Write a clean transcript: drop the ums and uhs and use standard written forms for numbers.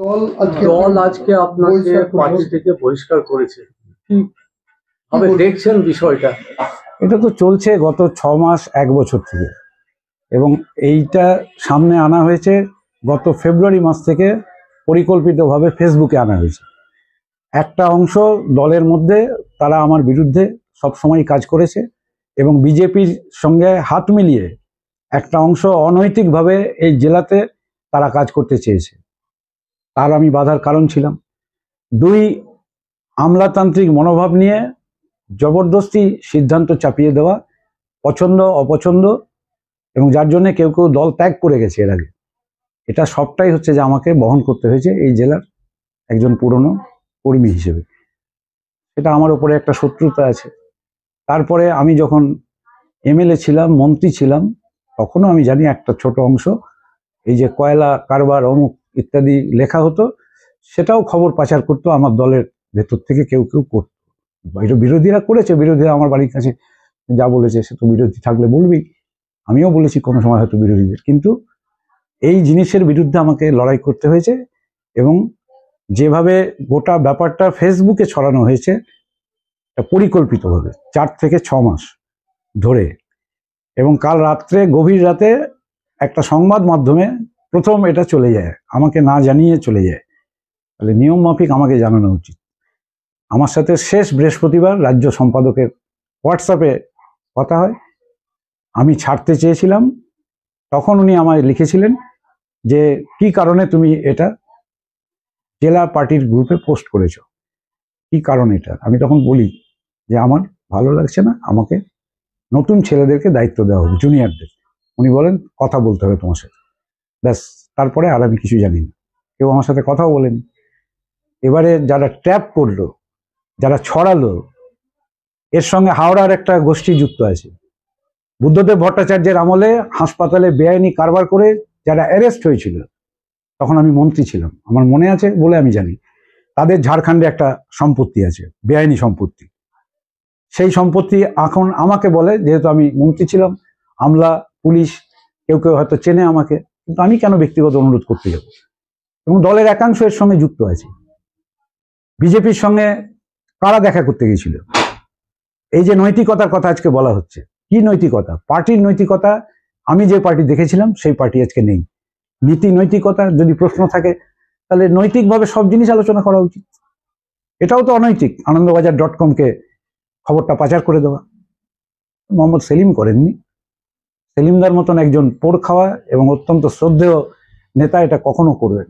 দল আজকে আপনাকে পার্টি থেকে বহিষ্কার করেছে, কিভাবে দেখছেন বিষয়টা? এটা তো চলছে গত 6 মাস 1 বছর থেকে, এবং এইটা সামনে আনা হয়েছে গত ফেব্রুয়ারি মাস থেকে। পরিকল্পিতভাবে ফেসবুকে আনা হয়েছে। একটা অংশ দলের মধ্যে তারা আমার বিরুদ্ধে সবসময় কাজ করেছে, এবং বিজেপির সঙ্গে হাত মিলিয়ে একটা অংশ অনৈতিকভাবে এই জেলাতে তারা কাজ করতে চেয়েছে। তার আমি বাধার কারণ ছিলাম। 2, আমলাতান্ত্রিক মনোভাব নিয়ে জবরদস্তি সিদ্ধান্ত চাপিয়ে দেওয়া, পছন্দ অপছন্দ, এবং যার জন্য কেউ কেউ দল ত্যাগ করে গেছে এর আগে। এটা সবটাই হচ্ছে যে আমাকে বহন করতে হয়েছে এই জেলার একজন পুরনো কর্মী হিসেবে। এটা আমার উপরে একটা শত্রুতা আছে। তারপরে আমি যখন এমএলএ ছিলাম, মন্ত্রী ছিলাম, তখনও আমি জানি একটা ছোট অংশ এই যে কয়লা কারবার অমুক ইত্যাদি লেখা হতো, সেটাও খবর পাচার করতো আমার দলের ভেতর থেকে কেউ কেউ করতো। এটা বিরোধীরা করেছে, বিরোধীরা আমার বাড়ির কাছে যা বলেছে সে তো বিরোধী থাকলে বলবি, আমিও বলেছি কোনো সময় হয়তো বিরোধীদের, কিন্তু এই জিনিসের বিরুদ্ধে আমাকে লড়াই করতে হয়েছে। এবং যেভাবে গোটা ব্যাপারটা ফেসবুকে ছড়ানো হয়েছে পরিকল্পিতভাবে 4 থেকে 6 মাস ধরে, এবং কাল রাত্রে গভীর রাতে একটা সংবাদ মাধ্যমে প্রথম এটা চলে যায়, আমাকে না জানিয়ে চলে যায়। তাহলে নিয়ম মাফিক আমাকে জানানো উচিত। আমার সাথে শেষ বৃহস্পতিবার রাজ্য সম্পাদকের হোয়াটসঅ্যাপে কথা হয়। আমি ছাড়তে চেয়েছিলাম, তখন উনি আমায় লিখেছিলেন যে কি কারণে তুমি এটা জেলা পার্টির গ্রুপে পোস্ট করেছো, কি কারণ এটা। আমি তখন বলি যে আমার ভালো লাগছে না, আমাকে নতুন ছেলেদেরকে দায়িত্ব দেওয়া হবে, জুনিয়রদের। উনি বলেন কথা বলতে হবে তোমার সাথে, ব্যাস। তারপরে আর আমি কিছু জানি না, কেউ আমার সাথে কথাও বলেনি। এবারে যারা ট্র্যাপ করলো, যারা ছড়ালো, এর সঙ্গে হাওড়ার একটা গোষ্ঠী যুক্ত আছে। বুদ্ধদেব ভট্টাচার্যের আমলে হাসপাতালে বেআইনি কারবার করে যারা অ্যারেস্ট হয়েছিল, তখন আমি মন্ত্রী ছিলাম, আমার মনে আছে বলে আমি জানি, তাদের ঝাড়খণ্ডে একটা সম্পত্তি আছে, বেআইনি সম্পত্তি। সেই সম্পত্তি এখন আমাকে বলে, যেহেতু আমি মন্ত্রী ছিলাম, আমলা পুলিশ কেউ কেউ হয়তো চেনে আমাকে, কিন্তু আমি কেন ব্যক্তিগত অনুরোধ করতে যাব? এবং দলের একাংশ এর সঙ্গে যুক্ত আছে। বিজেপির সঙ্গে কারা দেখা করতে গেছিল? এই যে নৈতিকতার কথা আজকে বলা হচ্ছে, কি নৈতিকতা? পার্টির নৈতিকতা। আমি যে পার্টি দেখেছিলাম সেই পার্টি আজকে নেই। নীতি নৈতিকতা যদি প্রশ্ন থাকে, তাহলে নৈতিকভাবে সব জিনিস আলোচনা করা উচিত। এটাও তো অনৈতিক, আনন্দবাজার.com-কে খবরটা পাচার করে দেওয়া। মোহাম্মদ সেলিম করেননি। সেলিমদার মতন একজন পোড় খাওয়া এবং অত্যন্ত শ্রদ্ধেয় নেতা এটা কখনো করবেন।